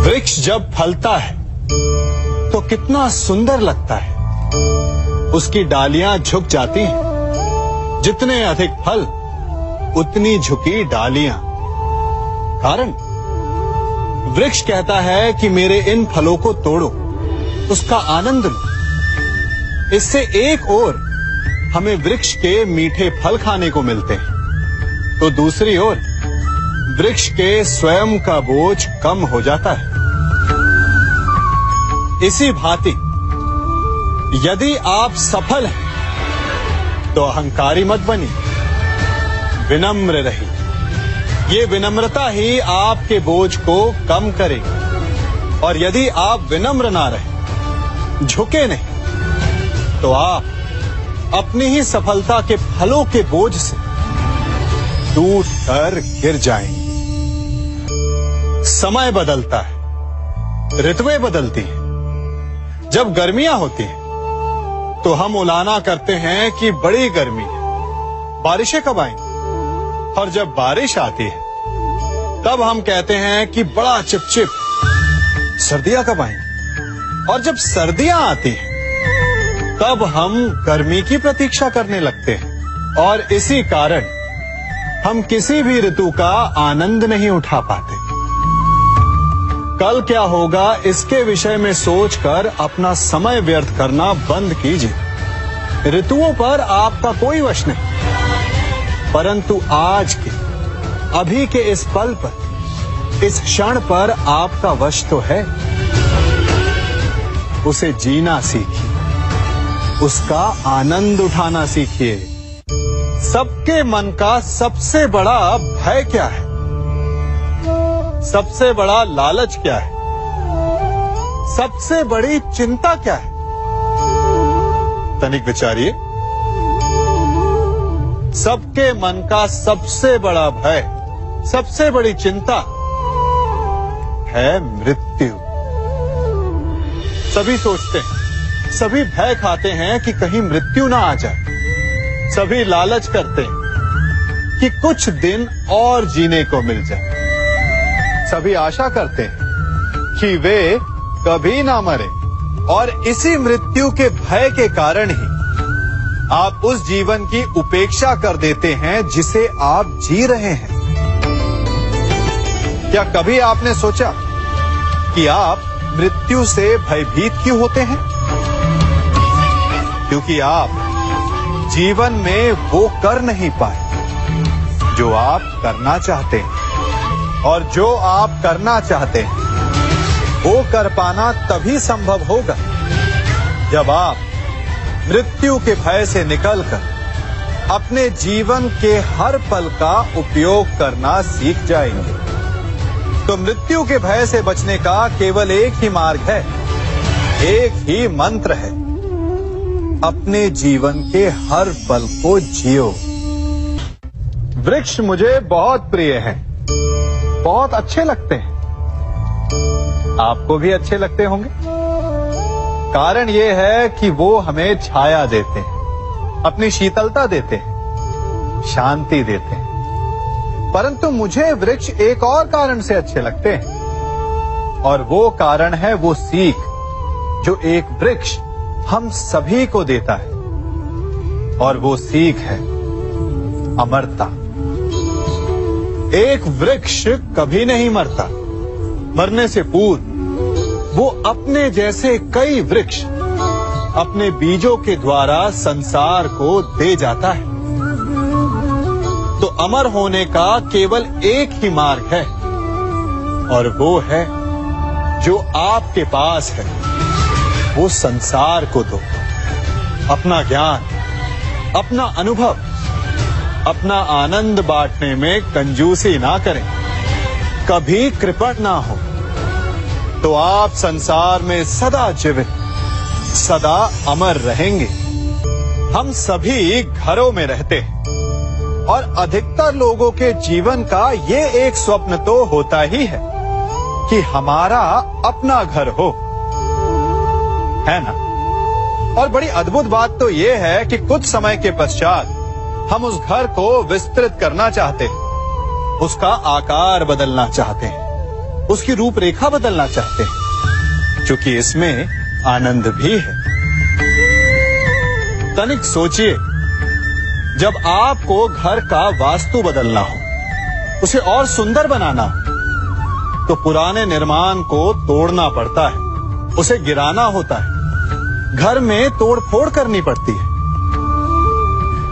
वृक्ष जब फलता है तो कितना सुंदर लगता है। उसकी डालियां झुक जाती हैं। जितने अधिक फल उतनी झुकी डालियां। कारण वृक्ष कहता है कि मेरे इन फलों को तोड़ो, उसका आनंद लो। इससे एक ओर हमें वृक्ष के मीठे फल खाने को मिलते हैं, तो दूसरी ओर वृक्ष के स्वयं का बोझ कम हो जाता है। इसी भांति यदि आप सफल हैं तो अहंकारी मत बनिए, विनम्र रहिए। ये विनम्रता ही आपके बोझ को कम करेगी। और यदि आप विनम्र ना रहे, झुके नहीं, तो आप अपनी ही सफलता के फलों के बोझ से टूट कर गिर जाएंगे। समय बदलता है, ऋतुएं बदलती हैं। जब गर्मियां होती हैं तो हम उलाना करते हैं कि बड़ी गर्मी है, बारिशें कब आएंगी। और जब बारिश आती है तब हम कहते हैं कि बड़ा चिपचिप, सर्दियां कब आएंगी। और जब सर्दियां आती हैं तब हम गर्मी की प्रतीक्षा करने लगते हैं। और इसी कारण हम किसी भी ऋतु का आनंद नहीं उठा पाते। कल क्या होगा इसके विषय में सोचकर अपना समय व्यर्थ करना बंद कीजिए। ऋतुओं पर आपका कोई वश नहीं, परंतु आज के, अभी के इस पल पर, इस क्षण पर आपका वश तो है। उसे जीना सीखिए, उसका आनंद उठाना सीखिए। सबके मन का सबसे बड़ा भय क्या है? सबसे बड़ा लालच क्या है? सबसे बड़ी चिंता क्या है? तनिक विचारिए। सबके मन का सबसे बड़ा भय, सबसे बड़ी चिंता है मृत्यु। सभी सोचते हैं, सभी भय खाते हैं कि कहीं मृत्यु ना आ जाए। सभी लालच करते हैं कि कुछ दिन और जीने को मिल जाए। सभी आशा करते हैं कि वे कभी ना मरे। और इसी मृत्यु के भय के कारण ही आप उस जीवन की उपेक्षा कर देते हैं जिसे आप जी रहे हैं। क्या कभी आपने सोचा कि आप मृत्यु से भयभीत क्यों होते हैं? क्योंकि आप जीवन में वो कर नहीं पाए जो आप करना चाहते हैं। और जो आप करना चाहते हैं वो कर पाना तभी संभव होगा जब आप मृत्यु के भय से निकलकर अपने जीवन के हर पल का उपयोग करना सीख जाएंगे। तो मृत्यु के भय से बचने का केवल एक ही मार्ग है, एक ही मंत्र है। अपने जीवन के हर पल को जियो। वृक्ष मुझे बहुत प्रिय हैं, बहुत अच्छे लगते हैं। आपको भी अच्छे लगते होंगे। कारण ये है कि वो हमें छाया देते हैं, अपनी शीतलता देते हैं, शांति देते हैं। परंतु मुझे वृक्ष एक और कारण से अच्छे लगते हैं, और वो कारण है वो सीख जो एक वृक्ष हम सभी को देता है। और वो सीख है अमरता। एक वृक्ष कभी नहीं मरता। मरने से पूर्व वो अपने जैसे कई वृक्ष अपने बीजों के द्वारा संसार को दे जाता है। तो अमर होने का केवल एक ही मार्ग है, और वो है जो आपके पास है वो संसार को दो। अपना ज्ञान, अपना अनुभव, अपना आनंद बांटने में कंजूसी ना करें, कभी कृपण ना हो, तो आप संसार में सदा जीवित, सदा अमर रहेंगे। हम सभी घरों में रहते हैं, और अधिकतर लोगों के जीवन का ये एक स्वप्न तो होता ही है कि हमारा अपना घर हो, है ना? और बड़ी अद्भुत बात तो ये है कि कुछ समय के पश्चात हम उस घर को विस्तृत करना चाहते हैं, उसका आकार बदलना चाहते हैं, उसकी रूपरेखा बदलना चाहते हैं, क्योंकि इसमें आनंद भी है। तनिक सोचिए, जब आपको घर का वास्तु बदलना हो, उसे और सुंदर बनाना हो, तो पुराने निर्माण को तोड़ना पड़ता है, उसे गिराना होता है, घर में तोड़फोड़ करनी पड़ती है।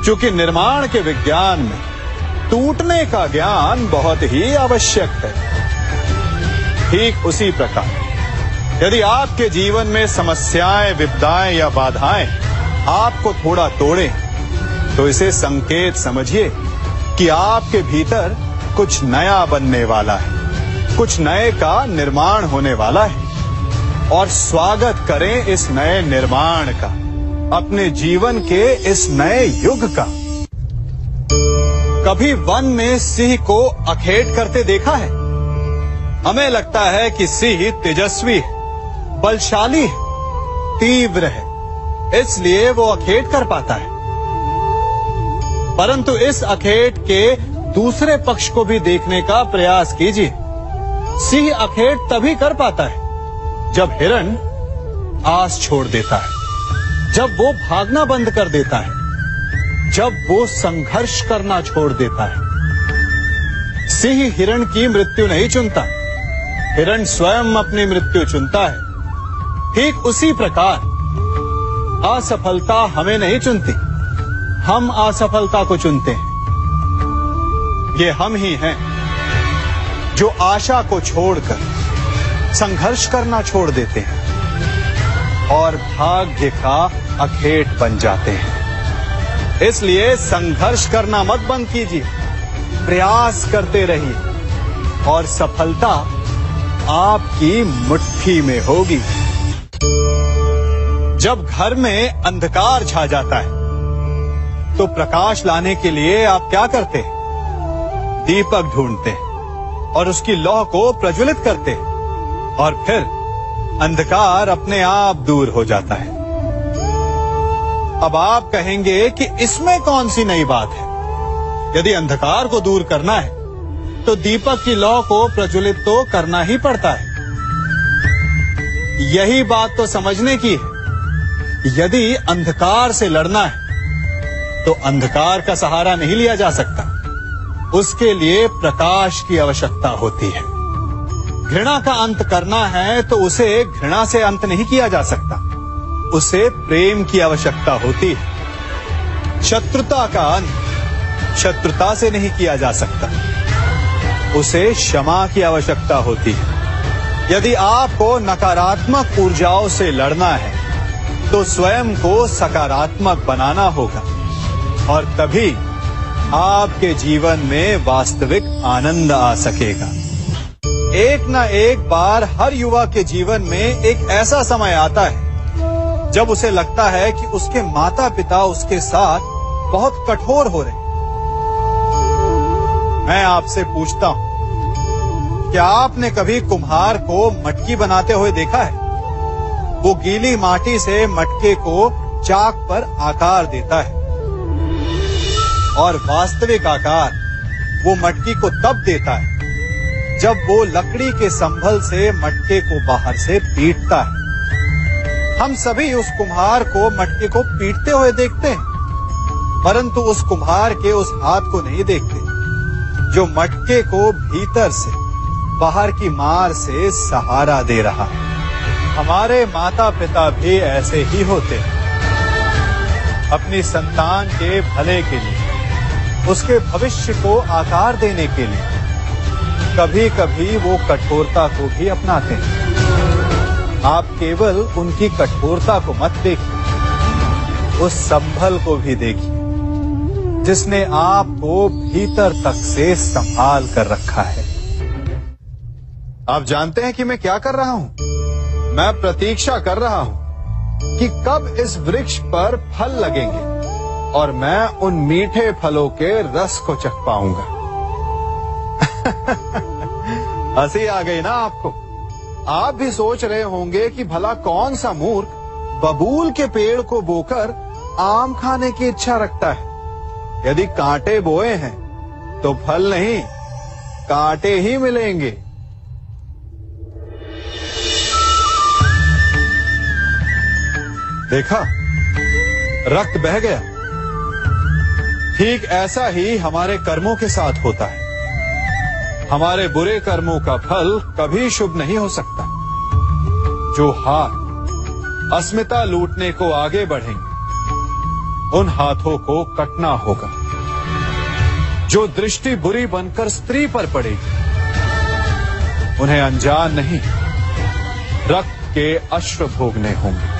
क्योंकि निर्माण के विज्ञान में टूटने का ज्ञान बहुत ही आवश्यक है। ठीक उसी प्रकार यदि आपके जीवन में समस्याएं, विपदाएं या बाधाएं आपको थोड़ा तोड़ें, तो इसे संकेत समझिए कि आपके भीतर कुछ नया बनने वाला है, कुछ नए का निर्माण होने वाला है। और स्वागत करें इस नए निर्माण का, अपने जीवन के इस नए युग का। कभी वन में सिंह को अखेट करते देखा है? हमें लगता है कि सिंह तेजस्वी है, बलशाली है, तीव्र है, इसलिए वो अखेट कर पाता है। परंतु इस अखेट के दूसरे पक्ष को भी देखने का प्रयास कीजिए। सिंह अखेट तभी कर पाता है जब हिरण आस छोड़ देता है, जब वो भागना बंद कर देता है, जब वो संघर्ष करना छोड़ देता है। सिंह हिरण की मृत्यु नहीं चुनता, हिरण स्वयं अपनी मृत्यु चुनता है। ठीक उसी प्रकार असफलता हमें नहीं चुनती, हम असफलता को चुनते हैं। ये हम ही हैं जो आशा को छोड़कर संघर्ष करना छोड़ देते हैं और भाग्य का अखेट बन जाते हैं। इसलिए संघर्ष करना मत बंद कीजिए, प्रयास करते रहिए और सफलता आपकी मुट्ठी में होगी। जब घर में अंधकार छा जाता है तो प्रकाश लाने के लिए आप क्या करते हैं? दीपक ढूंढते हैं और उसकी लौ को प्रज्वलित करते हैं, और फिर अंधकार अपने आप दूर हो जाता है। अब आप कहेंगे कि इसमें कौन सी नई बात है? यदि अंधकार को दूर करना है तो दीपक की लौ को प्रज्वलित तो करना ही पड़ता है। यही बात तो समझने की है। यदि अंधकार से लड़ना है तो अंधकार का सहारा नहीं लिया जा सकता, उसके लिए प्रकाश की आवश्यकता होती है। घृणा का अंत करना है तो उसे घृणा से अंत नहीं किया जा सकता, उसे प्रेम की आवश्यकता होती है। शत्रुता का अंत शत्रुता से नहीं किया जा सकता, उसे क्षमा की आवश्यकता होती है। यदि आपको नकारात्मक ऊर्जाओं से लड़ना है तो स्वयं को सकारात्मक बनाना होगा, और तभी आपके जीवन में वास्तविक आनंद आ सकेगा। एक न एक बार हर युवा के जीवन में एक ऐसा समय आता है जब उसे लगता है कि उसके माता पिता उसके साथ बहुत कठोर हो रहे हैं। मैं आपसे पूछता हूं, क्या आपने कभी कुम्हार को मटकी बनाते हुए देखा है? वो गीली माटी से मटके को चाक पर आकार देता है, और वास्तविक आकार वो मटकी को तब देता है जब वो लकड़ी के संभल से मटके को बाहर से पीटता है। हम सभी उस कुम्हार को मटके को पीटते हुए देखते हैं, परंतु उस कुम्हार के उस हाथ को नहीं देखते जो मटके को भीतर से बाहर की मार से सहारा दे रहा है। हमारे माता पिता भी ऐसे ही होते हैं। अपनी संतान के भले के लिए, उसके भविष्य को आकार देने के लिए कभी कभी वो कठोरता को भी अपनाते हैं। आप केवल उनकी कठोरता को मत देखिए, उस संभल को भी देखिए जिसने आपको भीतर तक से संभाल कर रखा है। आप जानते हैं कि मैं क्या कर रहा हूं? मैं प्रतीक्षा कर रहा हूं कि कब इस वृक्ष पर फल लगेंगे और मैं उन मीठे फलों के रस को चख पाऊंगा। हंसी आ गई ना आपको? आप भी सोच रहे होंगे कि भला कौन सा मूर्ख बबूल के पेड़ को बोकर आम खाने की इच्छा रखता है। यदि कांटे बोए हैं तो फल नहीं, कांटे ही मिलेंगे। देखा, रक्त बह गया। ठीक ऐसा ही हमारे कर्मों के साथ होता है। हमारे बुरे कर्मों का फल कभी शुभ नहीं हो सकता। जो हाथ अस्मिता लूटने को आगे बढ़ेंगे, उन हाथों को कटना होगा। जो दृष्टि बुरी बनकर स्त्री पर पड़ेगी, उन्हें अनजान नहीं रक्त के अश्रु भोगने होंगे।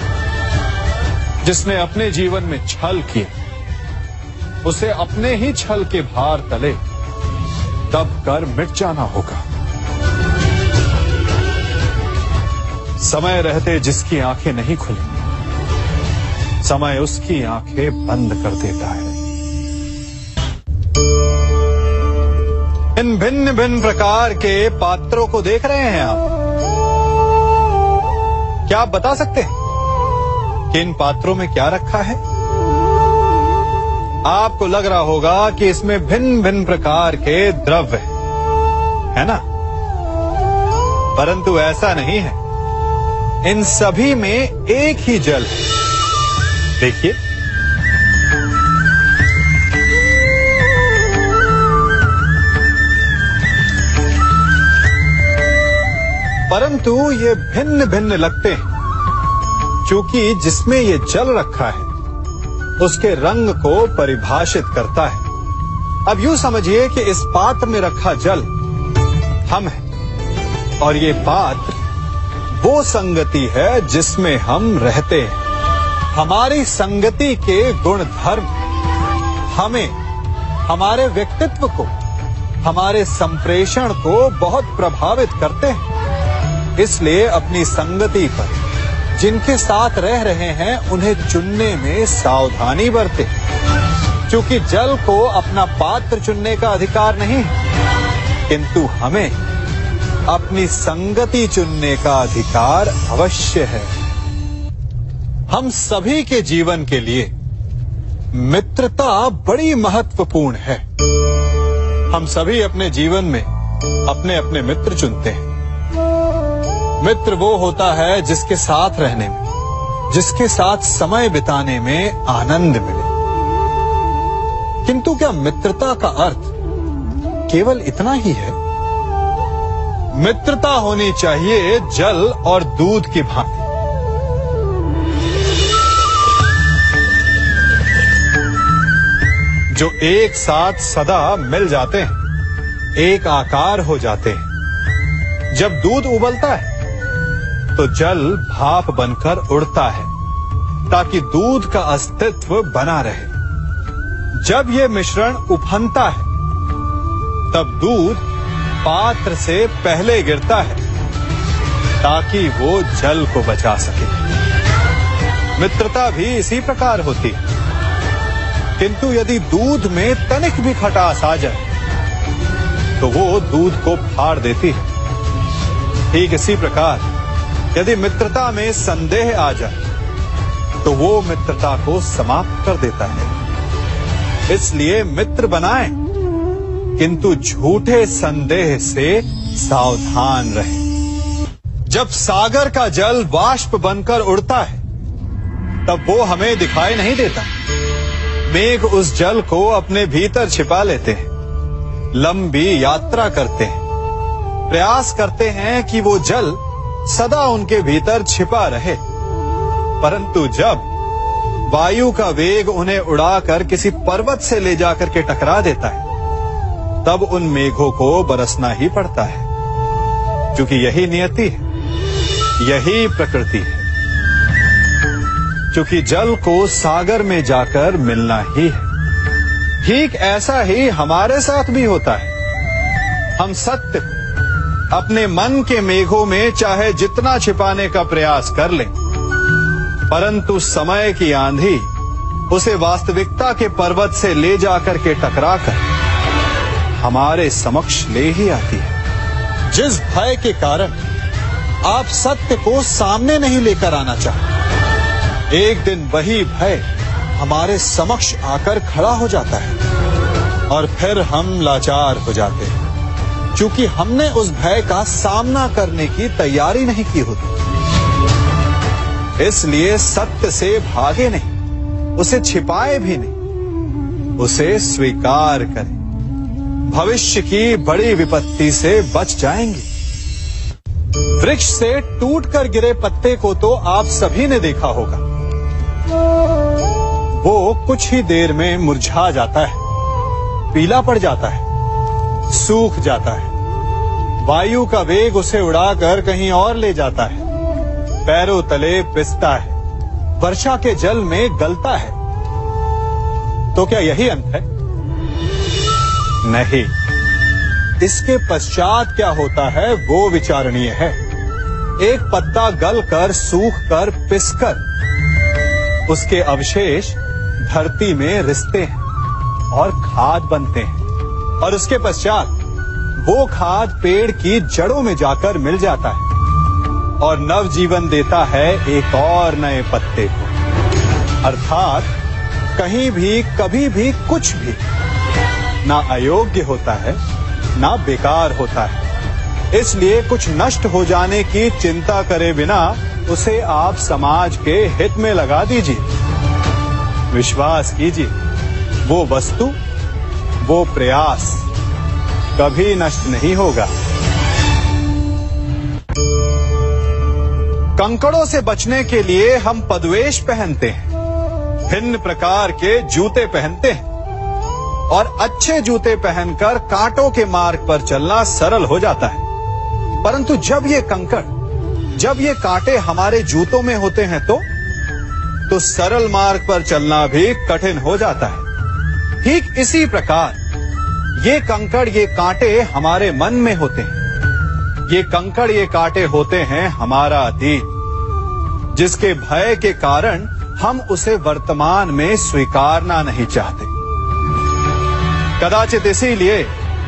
जिसने अपने जीवन में छल किया, उसे अपने ही छल के भार तले दब कर मिट जाना होगा। समय रहते जिसकी आंखें नहीं खुली, समय उसकी आंखें बंद कर देता है। इन भिन्न भिन्न प्रकार के पात्रों को देख रहे हैं आप। क्या आप बता सकते हैं कि इन पात्रों में क्या रखा है? आपको लग रहा होगा कि इसमें भिन्न भिन्न प्रकार के द्रव्य है ना? परंतु ऐसा नहीं है। इन सभी में एक ही जल है। देखिए, परंतु ये भिन्न भिन्न लगते हैं, क्योंकि जिसमें ये जल रखा है उसके रंग को परिभाषित करता है। अब यूं समझिए कि इस पात्र में रखा जल हम हैं, और ये पात्र वो संगति है जिसमें हम रहते हैं। हमारी संगति के गुण धर्म हमें, हमारे व्यक्तित्व को, हमारे संप्रेषण को बहुत प्रभावित करते हैं। इसलिए अपनी संगति पर जिनके साथ रह रहे हैं उन्हें चुनने में सावधानी बरतें, क्योंकि जल को अपना पात्र चुनने का अधिकार नहीं है, किंतु हमें अपनी संगति चुनने का अधिकार अवश्य है। हम सभी के जीवन के लिए मित्रता बड़ी महत्वपूर्ण है। हम सभी अपने जीवन में अपने अपने मित्र चुनते हैं। मित्र वो होता है जिसके साथ रहने में, जिसके साथ समय बिताने में आनंद मिले। किंतु क्या मित्रता का अर्थ केवल इतना ही है? मित्रता होनी चाहिए जल और दूध की भांति। जो एक साथ सदा मिल जाते हैं, एक आकार हो जाते हैं। जब दूध उबलता है तो जल भाप बनकर उड़ता है ताकि दूध का अस्तित्व बना रहे। जब यह मिश्रण उफनता है तब दूध पात्र से पहले गिरता है ताकि वो जल को बचा सके। मित्रता भी इसी प्रकार होती है, किंतु यदि दूध में तनिक भी खटास आ जाए तो वो दूध को फाड़ देती है। ठीक इसी प्रकार यदि मित्रता में संदेह आ जाए तो वो मित्रता को समाप्त कर देता है। इसलिए मित्र बनाएं, किंतु झूठे संदेह से सावधान रहें। जब सागर का जल वाष्प बनकर उड़ता है तब वो हमें दिखाई नहीं देता। मेघ उस जल को अपने भीतर छिपा लेते हैं, लंबी यात्रा करते हैं, प्रयास करते हैं कि वो जल सदा उनके भीतर छिपा रहे। परंतु जब वायु का वेग उन्हें उड़ाकर किसी पर्वत से ले जाकर के टकरा देता है तब उन मेघों को बरसना ही पड़ता है, क्योंकि यही नियति है, यही प्रकृति है। क्योंकि जल को सागर में जाकर मिलना ही है। ठीक ऐसा ही हमारे साथ भी होता है। हम सत्य अपने मन के मेघों में चाहे जितना छिपाने का प्रयास कर लें, परंतु समय की आंधी उसे वास्तविकता के पर्वत से ले जाकर के टकराकर हमारे समक्ष ले ही आती है। जिस भय के कारण आप सत्य को सामने नहीं लेकर आना चाहते, एक दिन वही भय हमारे समक्ष आकर खड़ा हो जाता है और फिर हम लाचार हो जाते हैं, क्योंकि हमने उस भय का सामना करने की तैयारी नहीं की होती। इसलिए सत्य से भागे नहीं, उसे छिपाए भी नहीं, उसे स्वीकार करें। भविष्य की बड़ी विपत्ति से बच जाएंगे। वृक्ष से टूटकर गिरे पत्ते को तो आप सभी ने देखा होगा। वो कुछ ही देर में मुरझा जाता है, पीला पड़ जाता है, सूख जाता है। वायु का वेग उसे उड़ाकर कहीं और ले जाता है, पैरों तले पिसता है, वर्षा के जल में गलता है। तो क्या यही अंत है? नहीं, इसके पश्चात क्या होता है वो विचारणीय है। एक पत्ता गलकर, सूखकर, पिसकर उसके अवशेष धरती में रिसते हैं और खाद बनते हैं, और उसके पश्चात वो खाद पेड़ की जड़ों में जाकर मिल जाता है और नव जीवन देता है एक और नए पत्ते को। अर्थात कहीं भी, कभी भी, कुछ भी ना अयोग्य होता है, ना बेकार होता है। इसलिए कुछ नष्ट हो जाने की चिंता करे बिना उसे आप समाज के हित में लगा दीजिए। विश्वास कीजिए, वो वस्तु, वो प्रयास कभी नष्ट नहीं होगा। कंकड़ों से बचने के लिए हम पदवेश पहनते हैं, भिन्न प्रकार के जूते पहनते हैं, और अच्छे जूते पहनकर कांटों के मार्ग पर चलना सरल हो जाता है। परंतु जब ये कंकड़, जब ये कांटे हमारे जूतों में होते हैं तो सरल मार्ग पर चलना भी कठिन हो जाता है। ठीक इसी प्रकार ये कंकड़, ये कांटे हमारे मन में होते हैं। ये कंकड़, ये कांटे होते हैं हमारा अतीत, जिसके भय के कारण हम उसे वर्तमान में स्वीकारना नहीं चाहते। कदाचित इसीलिए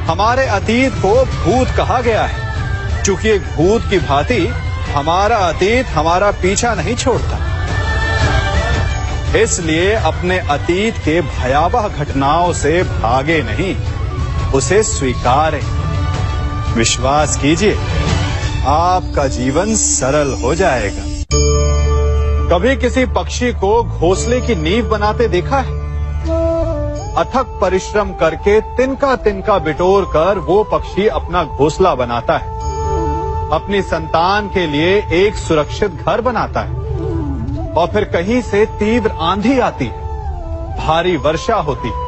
हमारे अतीत को भूत कहा गया है, क्योंकि एक भूत की भांति हमारा अतीत हमारा पीछा नहीं छोड़ता। इसलिए अपने अतीत के भयावह घटनाओं से भागे नहीं, उसे स्वीकारें। विश्वास कीजिए, आपका जीवन सरल हो जाएगा। कभी किसी पक्षी को घोंसले की नींव बनाते देखा है? अथक परिश्रम करके तिनका तिनका बिटोर कर वो पक्षी अपना घोंसला बनाता है, अपनी संतान के लिए एक सुरक्षित घर बनाता है। और फिर कहीं से तीव्र आंधी आती है, भारी वर्षा होती है,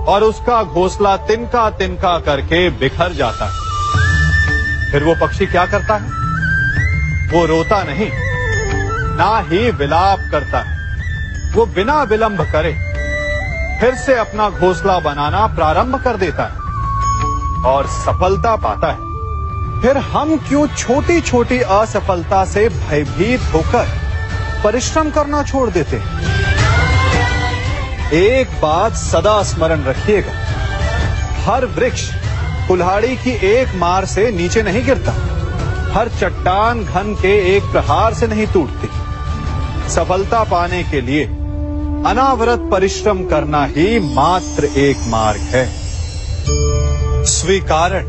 और उसका घोंसला तिनका तिनका करके बिखर जाता है। फिर वो पक्षी क्या करता है? वो रोता नहीं, ना ही विलाप करता है। वो बिना विलंब करे फिर से अपना घोंसला बनाना प्रारंभ कर देता है और सफलता पाता है। फिर हम क्यों छोटी छोटी असफलता से भयभीत होकर परिश्रम करना छोड़ देते हैं? एक बात सदा स्मरण रखिएगा, हर वृक्ष कुल्हाड़ी की एक मार से नीचे नहीं गिरता, हर चट्टान घन के एक प्रहार से नहीं टूटती। सफलता पाने के लिए अनावरत परिश्रम करना ही मात्र एक मार्ग है। स्वीकारण,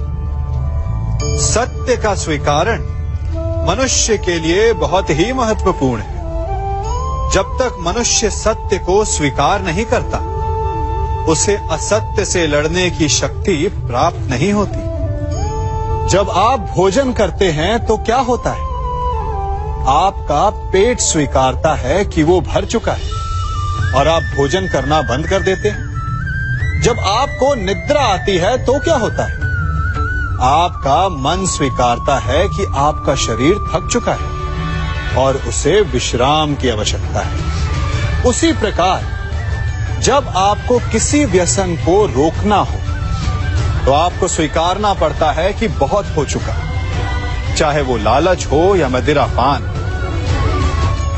सत्य का स्वीकारण मनुष्य के लिए बहुत ही महत्वपूर्ण है। जब तक मनुष्य सत्य को स्वीकार नहीं करता, उसे असत्य से लड़ने की शक्ति प्राप्त नहीं होती। जब आप भोजन करते हैं तो क्या होता है? आपका पेट स्वीकारता है कि वो भर चुका है और आप भोजन करना बंद कर देते हैं। जब आपको निद्रा आती है तो क्या होता है? आपका मन स्वीकारता है कि आपका शरीर थक चुका है और उसे विश्राम की आवश्यकता है। उसी प्रकार जब आपको किसी व्यसन को रोकना हो तो आपको स्वीकारना पड़ता है कि बहुत हो चुका, चाहे वो लालच हो या मदिरापान।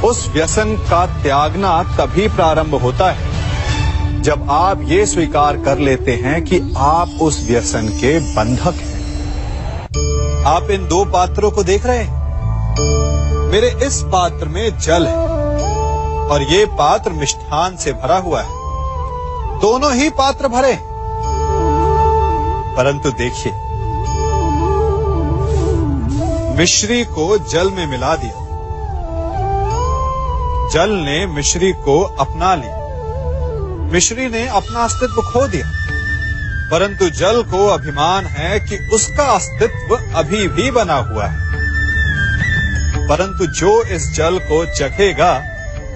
उस व्यसन का त्यागना तभी प्रारंभ होता है जब आप ये स्वीकार कर लेते हैं कि आप उस व्यसन के बंधक हैं। आप इन दो पात्रों को देख रहे हैं? मेरे इस पात्र में जल है और ये पात्र मिष्ठान से भरा हुआ है। दोनों ही पात्र भरे, परंतु देखिए, मिश्री को जल में मिला दिया, जल ने मिश्री को अपना लिया। मिश्री ने अपना अस्तित्व खो दिया, परंतु जल को अभिमान है कि उसका अस्तित्व अभी भी बना हुआ है। परंतु जो इस जल को चखेगा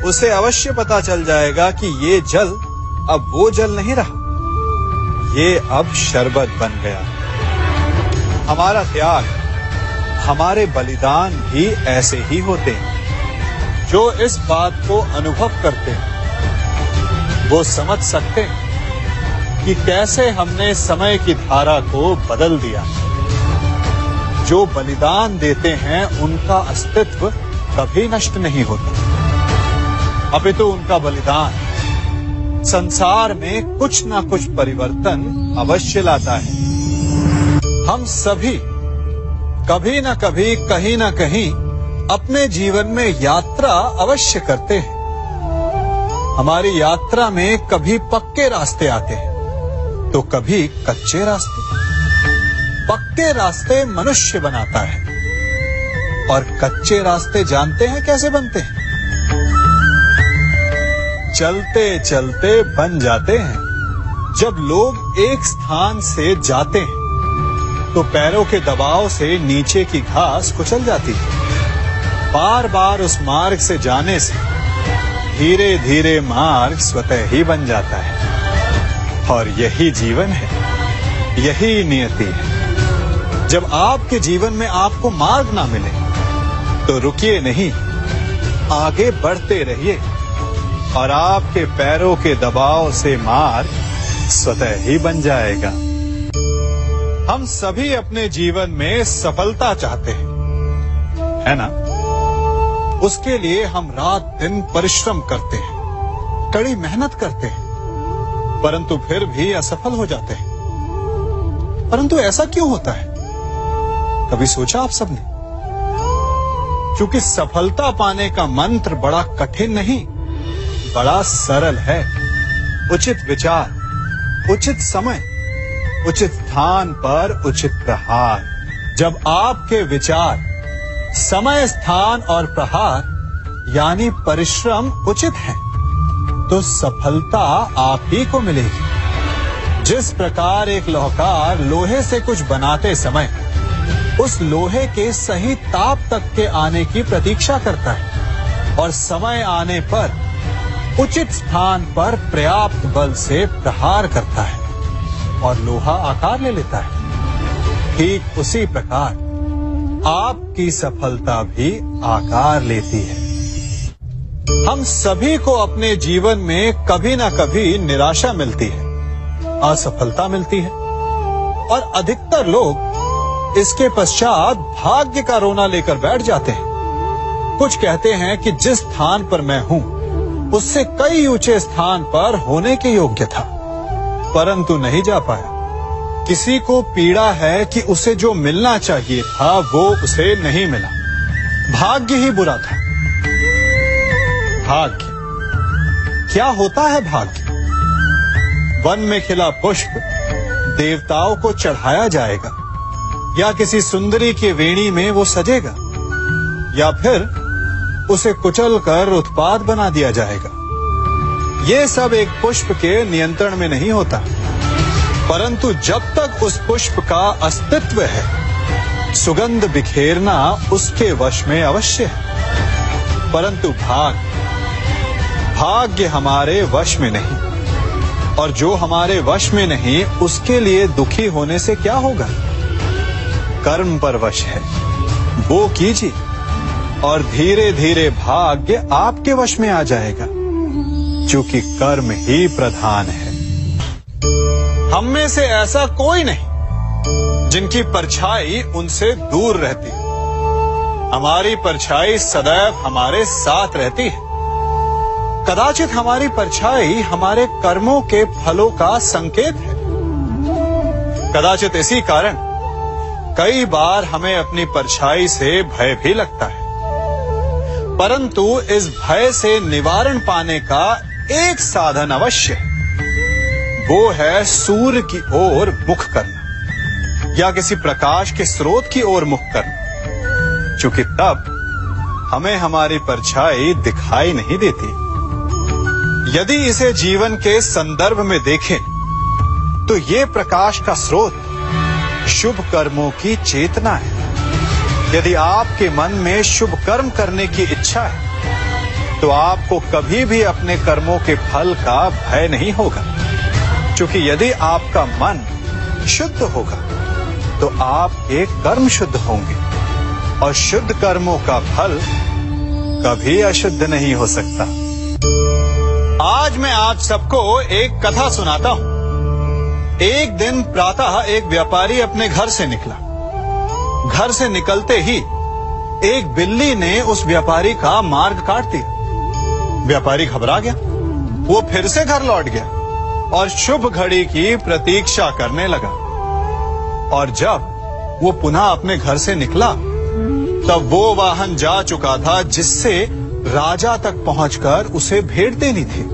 उसे अवश्य पता चल जाएगा कि ये जल अब वो जल नहीं रहा, ये अब शरबत बन गया। हमारा त्याग, हमारे बलिदान भी ऐसे ही होते हैं। जो इस बात को अनुभव करते हैं वो समझ सकते हैं कि कैसे हमने समय की धारा को बदल दिया। जो बलिदान देते हैं उनका अस्तित्व कभी नष्ट नहीं होता, अपितु उनका बलिदान संसार में कुछ ना कुछ परिवर्तन अवश्य लाता है। हम सभी कभी ना कभी, कहीं ना कहीं अपने जीवन में यात्रा अवश्य करते हैं। हमारी यात्रा में कभी पक्के रास्ते आते हैं तो कभी कच्चे रास्ते। पक्के रास्ते मनुष्य बनाता है और कच्चे रास्ते जानते हैं कैसे बनते हैं? चलते चलते बन जाते हैं। जब लोग एक स्थान से जाते हैं तो पैरों के दबाव से नीचे की घास कुचल जाती है। बार बार उस मार्ग से जाने से धीरे धीरे मार्ग स्वतः ही बन जाता है। और यही जीवन है, यही नियति है। जब आपके जीवन में आपको मार्ग ना मिले तो रुकिए नहीं, आगे बढ़ते रहिए और आपके पैरों के दबाव से मार्ग स्वतः ही बन जाएगा। हम सभी अपने जीवन में सफलता चाहते हैं, है ना? उसके लिए हम रात दिन परिश्रम करते हैं, कड़ी मेहनत करते हैं, परंतु फिर भी असफल हो जाते हैं। परंतु ऐसा क्यों होता है? कभी सोचा आप सबने? क्योंकि सफलता पाने का मंत्र बड़ा कठिन नहीं, बड़ा सरल है। उचित विचार, उचित समय, उचित स्थान पर उचित प्रहार। जब आपके विचार, समय, स्थान और प्रहार यानी परिश्रम उचित है तो सफलता आप ही को मिलेगी। जिस प्रकार एक लोहार लोहे से कुछ बनाते समय उस लोहे के सही ताप तक के आने की प्रतीक्षा करता है और समय आने पर उचित स्थान पर पर्याप्त बल से प्रहार करता है और लोहा आकार ले लेता है, ठीक उसी प्रकार आपकी सफलता भी आकार लेती है। हम सभी को अपने जीवन में कभी ना कभी निराशा मिलती है, असफलता मिलती है और अधिकतर लोग इसके पश्चात भाग्य का रोना लेकर बैठ जाते हैं। कुछ कहते हैं कि जिस स्थान पर मैं हूं उससे कई ऊंचे स्थान पर होने के योग्य था, परंतु नहीं जा पाया। किसी को पीड़ा है कि उसे जो मिलना चाहिए था वो उसे नहीं मिला। भाग्य ही बुरा था। भाग्य क्या होता है? भाग्य वन में खिला पुष्प देवताओं को चढ़ाया जाएगा या किसी सुंदरी की वेणी में वो सजेगा या फिर उसे कुचल कर उत्पाद बना दिया जाएगा। ये सब एक पुष्प के नियंत्रण में नहीं होता, परंतु जब तक उस पुष्प का अस्तित्व है सुगंध बिखेरना उसके वश में अवश्य है। परंतु भाग्य हमारे वश में नहीं, और जो हमारे वश में नहीं उसके लिए दुखी होने से क्या होगा? कर्म पर वश है, वो कीजिए और धीरे धीरे भाग्य आपके वश में आ जाएगा, क्योंकि कर्म ही प्रधान है। हम में से ऐसा कोई नहीं जिनकी परछाई उनसे दूर रहती है। हमारी परछाई सदैव हमारे साथ रहती है। कदाचित हमारी परछाई हमारे कर्मों के फलों का संकेत है। कदाचित इसी कारण कई बार हमें अपनी परछाई से भय भी लगता है, परंतु इस भय से निवारण पाने का एक साधन अवश्य है। वो है सूर्य की ओर मुख करना या किसी प्रकाश के स्रोत की ओर मुख करना, क्योंकि तब हमें हमारी परछाई दिखाई नहीं देती। यदि इसे जीवन के संदर्भ में देखें तो ये प्रकाश का स्रोत शुभ कर्मों की चेतना है। यदि आपके मन में शुभ कर्म करने की इच्छा है तो आपको कभी भी अपने कर्मों के फल का भय नहीं होगा, क्योंकि यदि आपका मन शुद्ध होगा तो आपके कर्म शुद्ध होंगे और शुद्ध कर्मों का फल कभी अशुद्ध नहीं हो सकता। आज मैं आप सबको एक कथा सुनाता हूं। एक दिन प्रातः एक व्यापारी अपने घर से निकला। घर से निकलते ही एक बिल्ली ने उस व्यापारी का मार्ग काट दिया। व्यापारी घबरा गया। वो फिर से घर लौट गया और शुभ घड़ी की प्रतीक्षा करने लगा। और जब वो पुनः अपने घर से निकला तब वो वाहन जा चुका था जिससे राजा तक पहुंचकर उसे भेंट देनी थी।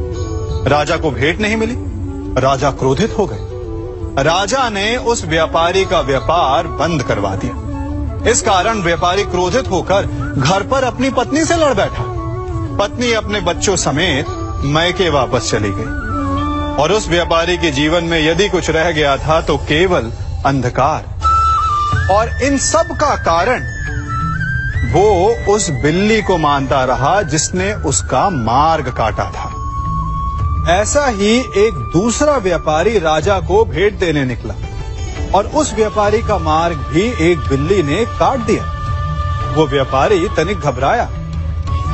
राजा को भेंट नहीं मिली। राजा क्रोधित हो गए। राजा ने उस व्यापारी का व्यापार बंद करवा दिया। इस कारण व्यापारी क्रोधित होकर घर पर अपनी पत्नी से लड़ बैठा। पत्नी अपने बच्चों समेत मैके वापस चली गई और उस व्यापारी के जीवन में यदि कुछ रह गया था तो केवल अंधकार। और इन सब का कारण वो उस बिल्ली को मानता रहा जिसने उसका मार्ग काटा था। ऐसा ही एक दूसरा व्यापारी राजा को भेंट देने निकला और उस व्यापारी का मार्ग भी एक बिल्ली ने काट दिया। वो व्यापारी तनिक घबराया,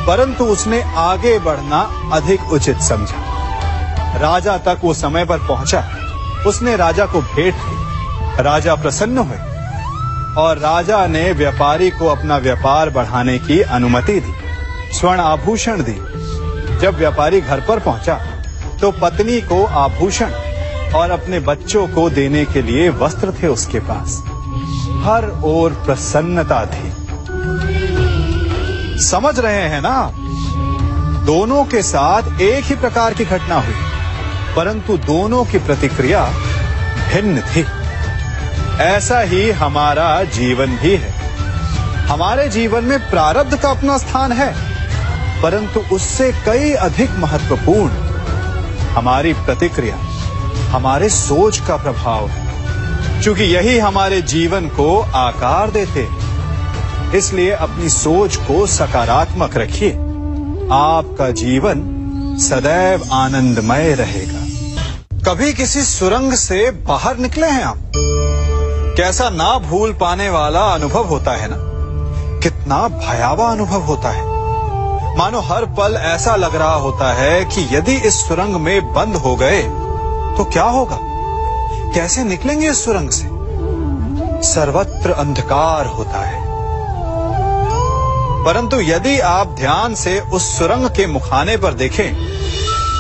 परंतु उसने आगे बढ़ना अधिक उचित समझा। राजा तक वो समय पर पहुंचा। उसने राजा को भेंट दी। राजा प्रसन्न हुए और राजा ने व्यापारी को अपना व्यापार बढ़ाने की अनुमति दी, स्वर्ण आभूषण दी। जब व्यापारी घर पर पहुंचा तो पत्नी को आभूषण और अपने बच्चों को देने के लिए वस्त्र थे उसके पास। हर ओर प्रसन्नता थी। समझ रहे हैं ना? दोनों के साथ एक ही प्रकार की घटना हुई, परंतु दोनों की प्रतिक्रिया भिन्न थी। ऐसा ही हमारा जीवन भी है। हमारे जीवन में प्रारब्ध का अपना स्थान है, परंतु उससे कई अधिक महत्वपूर्ण हमारी प्रतिक्रिया, हमारे सोच का प्रभाव है, क्योंकि यही हमारे जीवन को आकार देते हैं। इसलिए अपनी सोच को सकारात्मक रखिए। आपका जीवन सदैव आनंदमय रहेगा। कभी किसी सुरंग से बाहर निकले हैं आप? कैसा ना भूल पाने वाला अनुभव होता है ना? कितना भयावह अनुभव होता है। मानो हर पल ऐसा लग रहा होता है कि यदि इस सुरंग में बंद हो गए तो क्या होगा? कैसे निकलेंगे इस सुरंग से? सर्वत्र अंधकार होता है। परंतु यदि आप ध्यान से उस सुरंग के मुखाने पर देखें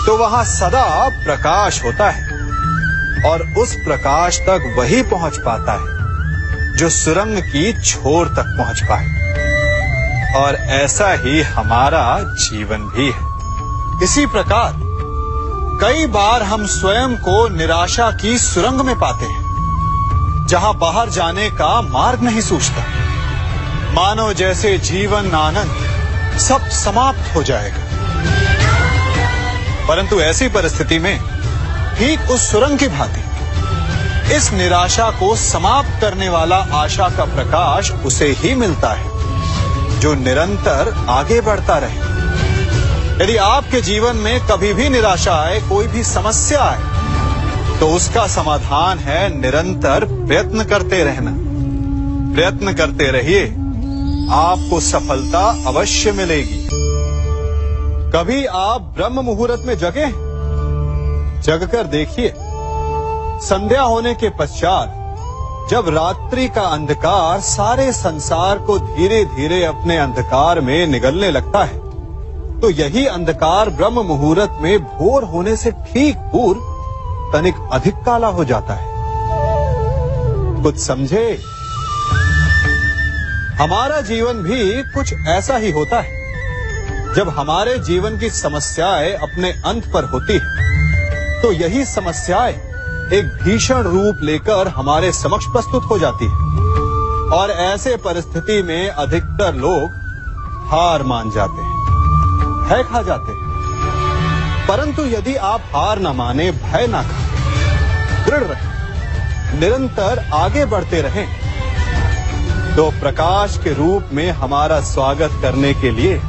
तो वहां सदा प्रकाश होता है और उस प्रकाश तक वही पहुंच पाता है जो सुरंग की छोर तक पहुंच पाए। और ऐसा ही हमारा जीवन भी है। इसी प्रकार कई बार हम स्वयं को निराशा की सुरंग में पाते हैं, जहां बाहर जाने का मार्ग नहीं सूझता। मानो जैसे जीवन आनंद सब समाप्त हो जाएगा। परंतु ऐसी परिस्थिति में ठीक उस सुरंग की भांति इस निराशा को समाप्त करने वाला आशा का प्रकाश उसे ही मिलता है जो निरंतर आगे बढ़ता रहे। यदि आपके जीवन में कभी भी निराशा आए, कोई भी समस्या आए, तो उसका समाधान है निरंतर प्रयत्न करते रहना। प्रयत्न करते रहिए, आपको सफलता अवश्य मिलेगी। कभी आप ब्रह्म मुहूर्त में जगे? जगकर देखिए, संध्या होने के पश्चात जब रात्रि का अंधकार सारे संसार को धीरे धीरे अपने अंधकार में निगलने लगता है, तो यही अंधकार ब्रह्म मुहूर्त में भोर होने से ठीक पूर्व तनिक अधिक काला हो जाता है। कुछ समझे? हमारा जीवन भी कुछ ऐसा ही होता है। जब हमारे जीवन की समस्याएं अपने अंत पर होती है, तो यही समस्याएं एक भीषण रूप लेकर हमारे समक्ष प्रस्तुत हो जाती है। और ऐसे परिस्थिति में अधिकतर लोग हार मान जाते हैं, भय खा जाते हैं। परंतु यदि आप हार न माने, भय ना खाएं, दृढ़ रहें, निरंतर आगे बढ़ते रहें, तो प्रकाश के रूप में हमारा स्वागत करने के लिए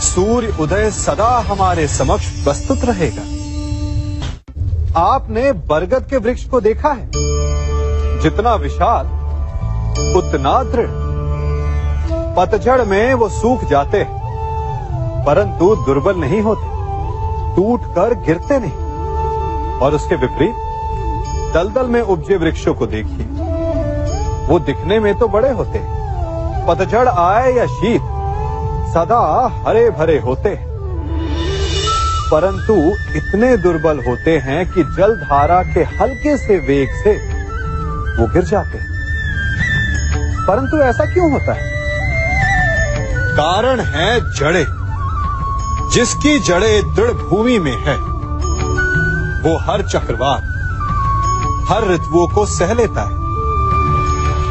सूर्य उदय सदा हमारे समक्ष प्रस्तुत रहेगा। आपने बरगद के वृक्ष को देखा है, जितना विशाल उतना दृढ़। पतझड़ में वो सूख जाते हैं, परंतु दुर्बल नहीं होते, टूटकर गिरते नहीं। और उसके विपरीत दलदल में उपजे वृक्षों को देखिए, वो दिखने में तो बड़े होते हैं, पतझड़ आए या शीत सदा हरे भरे होते हैं, परंतु इतने दुर्बल होते हैं कि जलधारा के हल्के से वेग से वो गिर जाते हैं। परंतु ऐसा क्यों होता है? कारण है जड़ें। जिसकी जड़ें दृढ़ भूमि में है, वो हर चक्रवात, हर ऋतुओं को सह लेता है,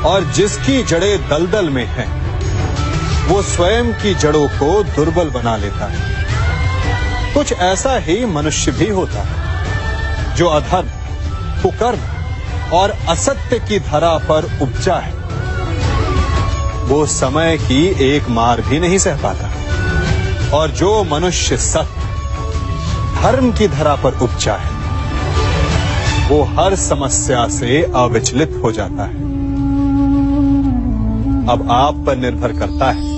और जिसकी जड़ें दलदल में है, वो स्वयं की जड़ों को दुर्बल बना लेता है। कुछ ऐसा ही मनुष्य भी होता है, जो अधर्म, कुकर्म और असत्य की धरा पर उपजा है। वो समय की एक मार भी नहीं सह पाता, और जो मनुष्य सत्य, धर्म की धरा पर उपजा है, वो हर समस्या से अविचलित हो जाता है। अब आप पर निर्भर करता है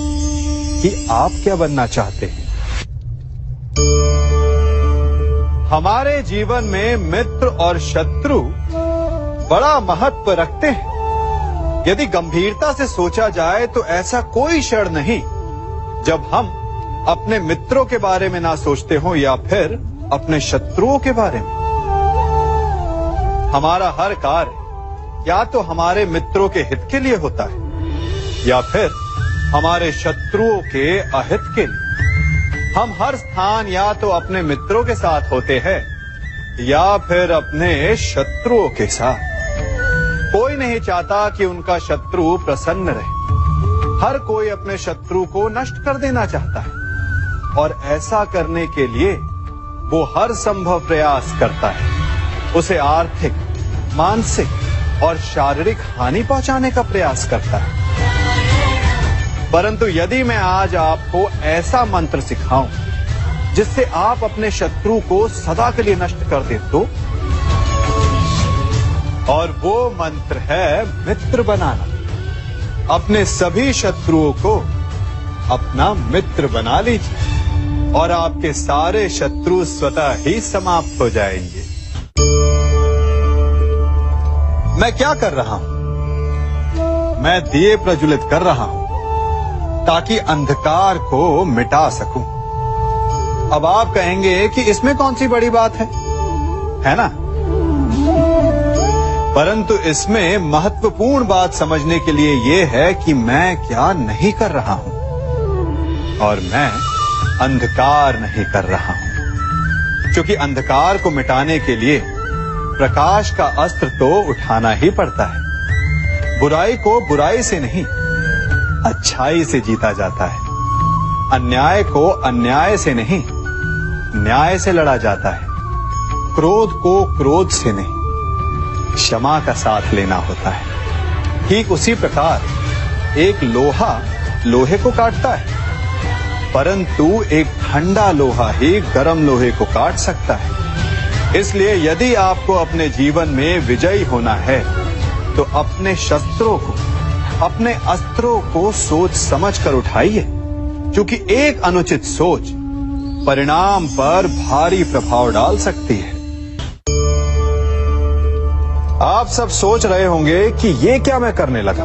कि आप क्या बनना चाहते हैं। हमारे जीवन में मित्र और शत्रु बड़ा महत्व रखते हैं। यदि गंभीरता से सोचा जाए तो ऐसा कोई क्षण नहीं जब हम अपने मित्रों के बारे में ना सोचते हो या फिर अपने शत्रुओं के बारे में। हमारा हर कार्य या तो हमारे मित्रों के हित के लिए होता है या फिर हमारे शत्रुओं के अहित के लिए। हम हर स्थान या तो अपने मित्रों के साथ होते हैं या फिर अपने शत्रुओं के साथ। कोई नहीं चाहता कि उनका शत्रु प्रसन्न रहे। हर कोई अपने शत्रु को नष्ट कर देना चाहता है, और ऐसा करने के लिए वो हर संभव प्रयास करता है। उसे आर्थिक, मानसिक और शारीरिक हानि पहुंचाने का प्रयास करता है। परंतु यदि मैं आज आपको ऐसा मंत्र सिखाऊं जिससे आप अपने शत्रु को सदा के लिए नष्ट कर दे तो, और वो मंत्र है मित्र बनाना। अपने सभी शत्रुओं को अपना मित्र बना लीजिए और आपके सारे शत्रु स्वतः ही समाप्त हो जाएंगे। मैं क्या कर रहा हूं? मैं दिए प्रज्वलित कर रहा हूं ताकि अंधकार को मिटा सकूं। अब आप कहेंगे कि इसमें कौन सी बड़ी बात है ना? परंतु इसमें महत्वपूर्ण बात समझने के लिए यह है कि मैं क्या नहीं कर रहा हूं, और मैं अंधकार नहीं कर रहा हूं। क्योंकि अंधकार को मिटाने के लिए प्रकाश का अस्त्र तो उठाना ही पड़ता है। बुराई को बुराई से नहीं, अच्छाई से जीता जाता है। अन्याय को अन्याय से नहीं, न्याय से लड़ा जाता है। क्रोध को क्रोध से नहीं, क्षमा का साथ लेना होता है। ठीक उसी प्रकार एक लोहा लोहे को काटता है, परंतु एक ठंडा लोहा ही गर्म लोहे को काट सकता है। इसलिए यदि आपको अपने जीवन में विजयी होना है तो अपने शस्त्रों को, अपने अस्त्रों को सोच समझ कर उठाइए, क्योंकि एक अनुचित सोच परिणाम पर भारी प्रभाव डाल सकती है। आप सब सोच रहे होंगे कि ये क्या मैं करने लगा।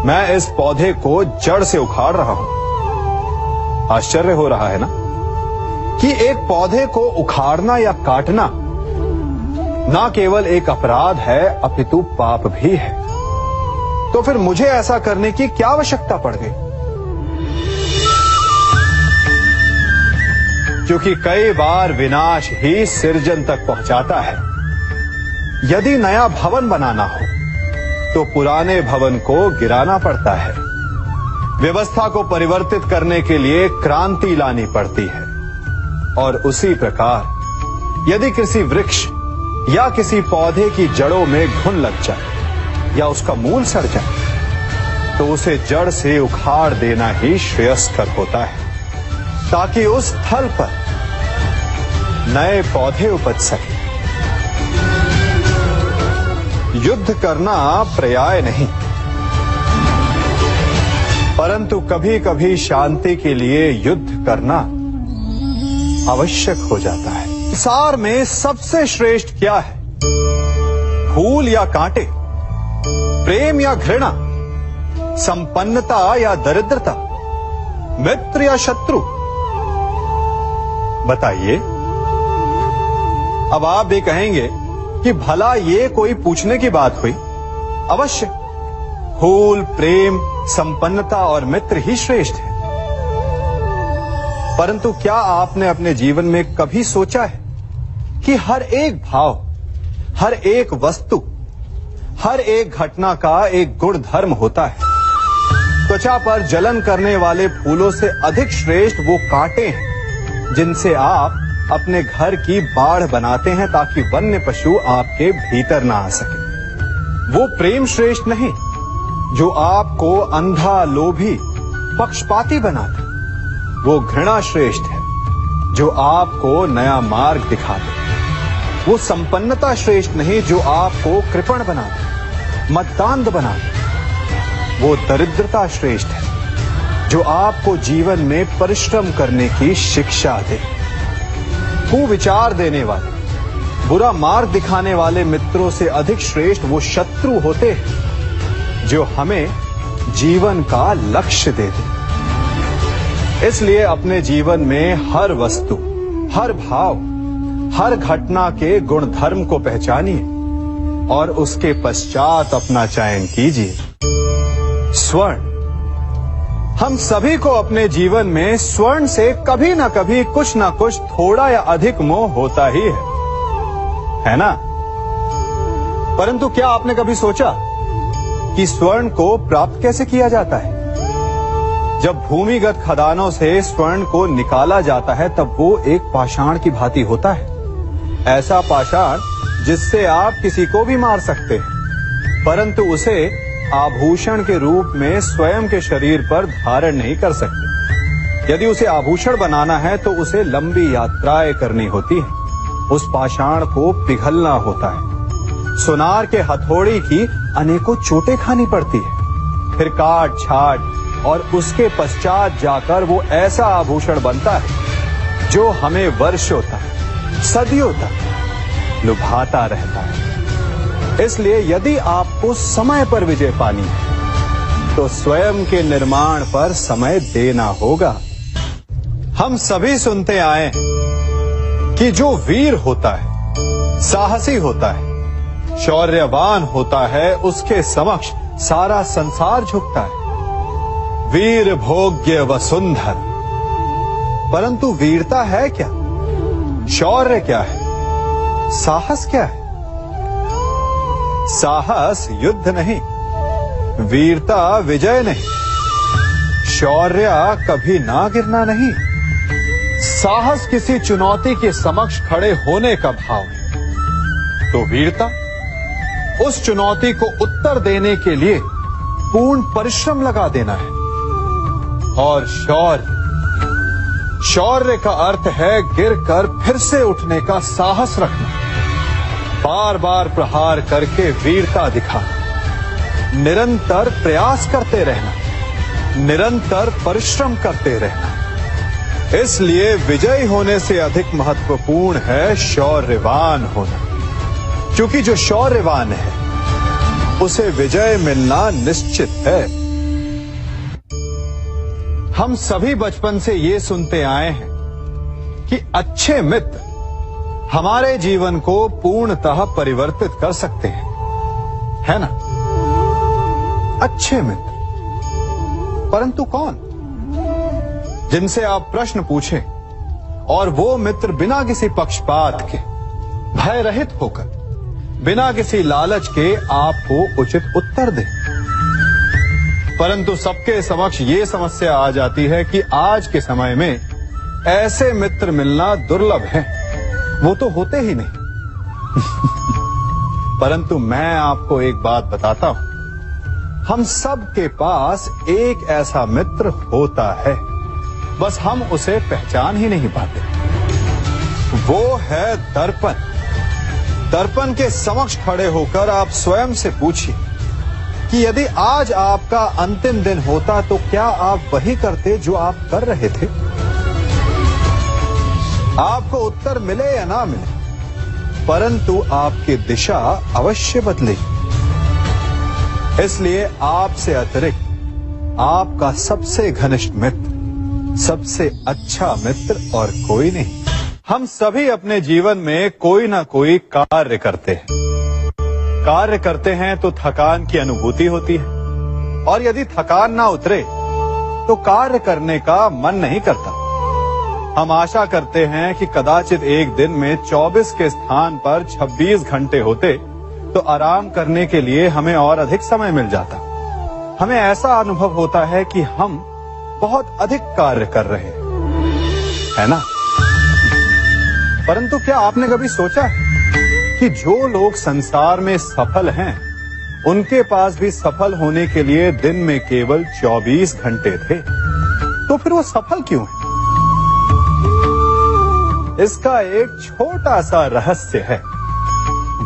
मैं इस पौधे को जड़ से उखाड़ रहा हूं। आश्चर्य हो रहा है ना कि एक पौधे को उखाड़ना या काटना ना केवल एक अपराध है अपितु पाप भी है। तो फिर मुझे ऐसा करने की क्या आवश्यकता पड़ गई? क्योंकि कई बार विनाश ही सृजन तक पहुंचाता है। यदि नया भवन बनाना हो तो पुराने भवन को गिराना पड़ता है। व्यवस्था को परिवर्तित करने के लिए क्रांति लानी पड़ती है। और उसी प्रकार यदि किसी वृक्ष या किसी पौधे की जड़ों में घुन लग जाए या उसका मूल सड़ जाए तो उसे जड़ से उखाड़ देना ही श्रेयस्कर होता है, ताकि उस स्थल पर नए पौधे उपज सके। युद्ध करना पर्याय नहीं, परंतु कभी कभी शांति के लिए युद्ध करना आवश्यक हो जाता है। संसार में सबसे श्रेष्ठ क्या है? फूल या कांटे, प्रेम या घृणा, संपन्नता या दरिद्रता, मित्र या शत्रु? बताइए। अब आप भी कहेंगे कि भला ये कोई पूछने की बात हुई? अवश्य, फूल, प्रेम, संपन्नता और मित्र ही श्रेष्ठ है। परंतु क्या आपने अपने जीवन में कभी सोचा है कि हर एक भाव, हर एक वस्तु, हर एक घटना का एक गुण धर्म होता है? त्वचा पर जलन करने वाले फूलों से अधिक श्रेष्ठ वो कांटे हैं जिनसे आप अपने घर की बाढ़ बनाते हैं ताकि वन्य पशु आपके भीतर ना आ सके। वो प्रेम श्रेष्ठ नहीं जो आपको अंधा, लोभी, पक्षपाती बनाता। वो घृणा श्रेष्ठ है जो आपको नया मार्ग दिखाते। वो संपन्नता श्रेष्ठ नहीं जो आपको कृपण बनाते, मद्दांध बनाते। वो दरिद्रता श्रेष्ठ है जो आपको जीवन में परिश्रम करने की शिक्षा दे। कुविचार देने वाले, बुरा मार्ग दिखाने वाले मित्रों से अधिक श्रेष्ठ वो शत्रु होते हैं जो हमें जीवन का लक्ष्य देते। इसलिए अपने जीवन में हर वस्तु, हर भाव, हर घटना के गुण धर्म को पहचानिए और उसके पश्चात अपना चयन कीजिए। स्वर्ण। हम सभी को अपने जीवन में स्वर्ण से कभी ना कभी कुछ ना कुछ थोड़ा या अधिक मोह होता ही है ना? परंतु क्या आपने कभी सोचा कि स्वर्ण को प्राप्त कैसे किया जाता है? जब भूमिगत खदानों से स्वर्ण को निकाला जाता है तब वो एक पाषाण की भांति होता है। ऐसा पाषाण जिससे आप किसी को भी मार सकते हैं, परंतु उसे आभूषण के रूप में स्वयं के शरीर पर धारण नहीं कर सकते। यदि उसे आभूषण बनाना है तो उसे लंबी यात्राएं करनी होती है। उस पाषाण को पिघलना होता है। सुनार के हथौड़ी की अनेकों चोटें खानी पड़ती है, फिर काट छाट और उसके पश्चात जाकर वो ऐसा आभूषण बनता है जो हमें वर्षों तक, सदियों तक लुभाता रहता है। इसलिए यदि आपको समय पर विजय पानी है तो स्वयं के निर्माण पर समय देना होगा। हम सभी सुनते आए हैं कि जो वीर होता है, साहसी होता है, शौर्यवान होता है, उसके समक्ष सारा संसार झुकता है। वीर भोग्य वसुंधर। परंतु वीरता है क्या? शौर्य क्या है? साहस क्या है? साहस युद्ध नहीं, वीरता विजय नहीं, शौर्य कभी ना गिरना नहीं। साहस किसी चुनौती के समक्ष खड़े होने का भाव है, तो वीरता उस चुनौती को उत्तर देने के लिए पूर्ण परिश्रम लगा देना है। और शौर्य का अर्थ है गिरकर फिर से उठने का साहस रखना, बार बार प्रहार करके वीरता दिखाना, निरंतर प्रयास करते रहना, निरंतर परिश्रम करते रहना। इसलिए विजयी होने से अधिक महत्वपूर्ण है शौर्यवान होना, क्योंकि जो शौर्यवान है उसे विजय मिलना निश्चित है। हम सभी बचपन से ये सुनते आए हैं कि अच्छे मित्र हमारे जीवन को पूर्णतः परिवर्तित कर सकते हैं, है ना? अच्छे मित्र, परंतु कौन? जिनसे आप प्रश्न पूछें और वो मित्र बिना किसी पक्षपात के, भय रहित होकर, बिना किसी लालच के आपको उचित उत्तर दे। परंतु सबके समक्ष ये समस्या आ जाती है कि आज के समय में ऐसे मित्र मिलना दुर्लभ है, वो तो होते ही नहीं। परंतु मैं आपको एक बात बताता हूं, हम सब के पास एक ऐसा मित्र होता है, बस हम उसे पहचान ही नहीं पाते। वो है दर्पण। दर्पण के समक्ष खड़े होकर आप स्वयं से पूछिए कि यदि आज आपका अंतिम दिन होता तो क्या आप वही करते जो आप कर रहे थे? आपको उत्तर मिले या ना मिले, परंतु आपकी दिशा अवश्य बदलेगी। इसलिए आपसे अतिरिक्त आपका सबसे घनिष्ठ मित्र, सबसे अच्छा मित्र और कोई नहीं। हम सभी अपने जीवन में कोई ना कोई कार्य करते हैं। कार्य करते हैं तो थकान की अनुभूति होती है, और यदि थकान ना उतरे तो कार्य करने का मन नहीं करता। हम आशा करते हैं कि कदाचित एक दिन में 24 के स्थान पर 26 घंटे होते तो आराम करने के लिए हमें और अधिक समय मिल जाता। हमें ऐसा अनुभव होता है कि हम बहुत अधिक कार्य कर रहे हैं, है ना? परंतु क्या आपने कभी सोचा है कि जो लोग संसार में सफल हैं, उनके पास भी सफल होने के लिए दिन में केवल 24 घंटे थे, तो फिर वो सफल क्यों है? इसका एक छोटा सा रहस्य है।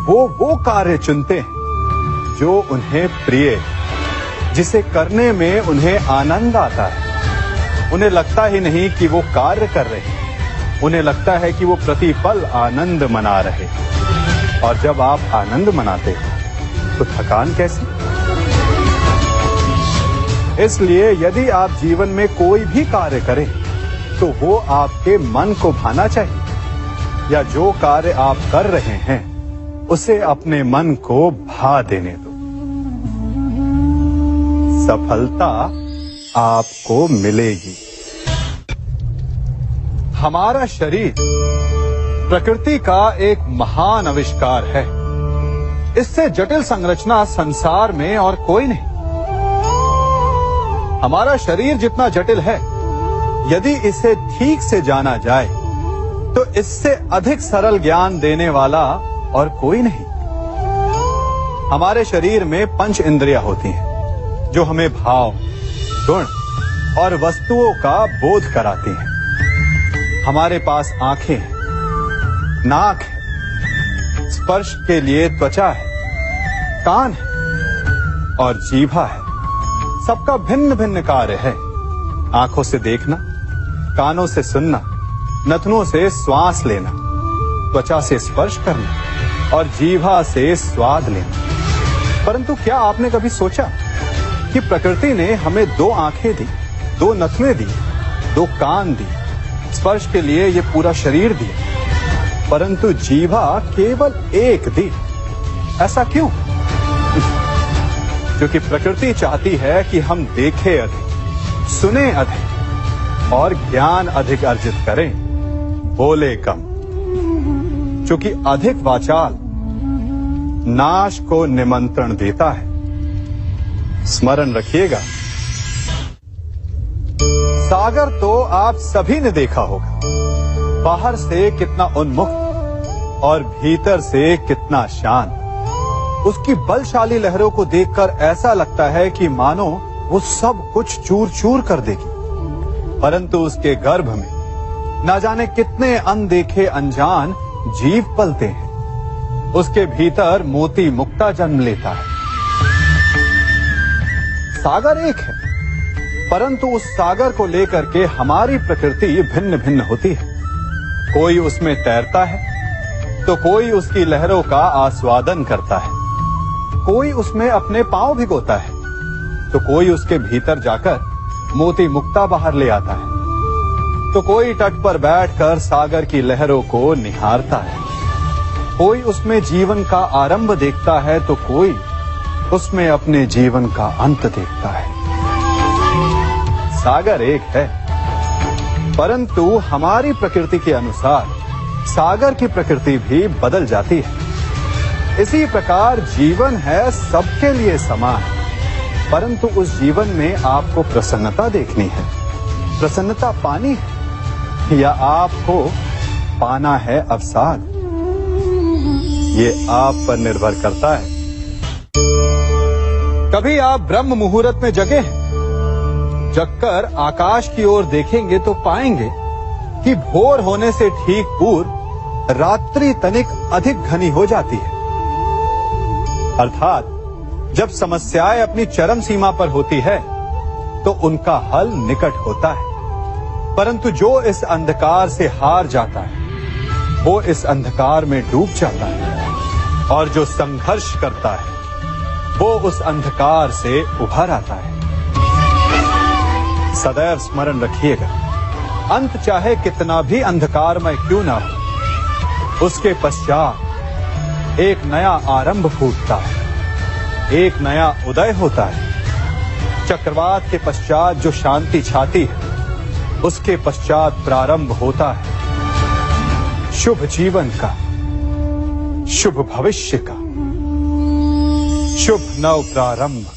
वो कार्य चुनते हैं जो उन्हें प्रिय है, जिसे करने में उन्हें आनंद आता है। उन्हें लगता ही नहीं कि वो कार्य कर रहे हैं, उन्हें लगता है कि वो प्रतिपल आनंद मना रहे। और जब आप आनंद मनाते हो तो थकान कैसी? इसलिए यदि आप जीवन में कोई भी कार्य करें तो वो आपके मन को भाना चाहिए, या जो कार्य आप कर रहे हैं उसे अपने मन को भा देने दो। सफलता आपको मिलेगी। हमारा शरीर प्रकृति का एक महान आविष्कार है। इससे जटिल संरचना संसार में और कोई नहीं। हमारा शरीर जितना जटिल है, यदि इसे ठीक से जाना जाए तो इससे अधिक सरल ज्ञान देने वाला और कोई नहीं। हमारे शरीर में 5 इंद्रियां होती हैं जो हमें भाव, गुण और वस्तुओं का बोध कराती हैं। हमारे पास आंखें हैं, नाक है, स्पर्श के लिए त्वचा है, कान है और जीभा है। सबका भिन्न भिन्न कार्य है। आंखों से देखना, कानों से सुनना, नथनों से श्वास लेना, त्वचा से स्पर्श करना और जीभा से स्वाद लेना। परंतु क्या आपने कभी सोचा कि प्रकृति ने हमें 2 आंखें दी, 2 नथुएं दी, 2 कान दी, स्पर्श के लिए ये पूरा शरीर दिया, परंतु जीभा केवल 1 दी? ऐसा क्यों? क्योंकि प्रकृति चाहती है कि हम देखें अधिक, सुने अधिक और ज्ञान अधिक अर्जित करें, बोले कम। क्योंकि अधिक वाचाल नाश को निमंत्रण देता है। स्मरण रखिएगा। सागर तो आप सभी ने देखा होगा, बाहर से कितना उन्मुक्त और भीतर से कितना शांत। उसकी बलशाली लहरों को देखकर ऐसा लगता है कि मानो वो सब कुछ चूर चूर कर देगी, परंतु उसके गर्भ में ना जाने कितने अनदेखे अनजान जीव पलते हैं। उसके भीतर मोती मुक्ता जन्म लेता है। सागर एक है, परंतु उस सागर को लेकर के हमारी प्रकृति भिन्न भिन्न होती है। कोई उसमें तैरता है तो कोई उसकी लहरों का आस्वादन करता है, कोई उसमें अपने पांव भिगोता है तो कोई उसके भीतर जाकर मोती मुक्ता बाहर ले आता है, तो कोई तट पर बैठकर सागर की लहरों को निहारता है, कोई उसमें जीवन का आरंभ देखता है तो कोई उसमें अपने जीवन का अंत देखता है। सागर एक है, परंतु हमारी प्रकृति के अनुसार सागर की प्रकृति भी बदल जाती है। इसी प्रकार जीवन है सबके लिए समान, परंतु उस जीवन में आपको प्रसन्नता देखनी है, प्रसन्नता पानी है, या आपको पाना है अवसाद, ये आप पर निर्भर करता है। कभी आप ब्रह्म मुहूर्त में जगे हैं, जगकर आकाश की ओर देखेंगे तो पाएंगे कि भोर होने से ठीक पूर्व रात्रि तनिक अधिक घनी हो जाती है। अर्थात जब समस्याएं अपनी चरम सीमा पर होती है तो उनका हल निकट होता है, परंतु जो इस अंधकार से हार जाता है वो इस अंधकार में डूब जाता है, और जो संघर्ष करता है वो उस अंधकार से उभर आता है। सदैव स्मरण रखिएगा, अंत चाहे कितना भी अंधकारमय क्यों ना हो, उसके पश्चात एक नया आरंभ फूटता है, एक नया उदय होता है। चक्रवात के पश्चात जो शांति छाती है, उसके पश्चात प्रारंभ होता है शुभ जीवन का, शुभ भविष्य का, शुभ नव प्रारंभ।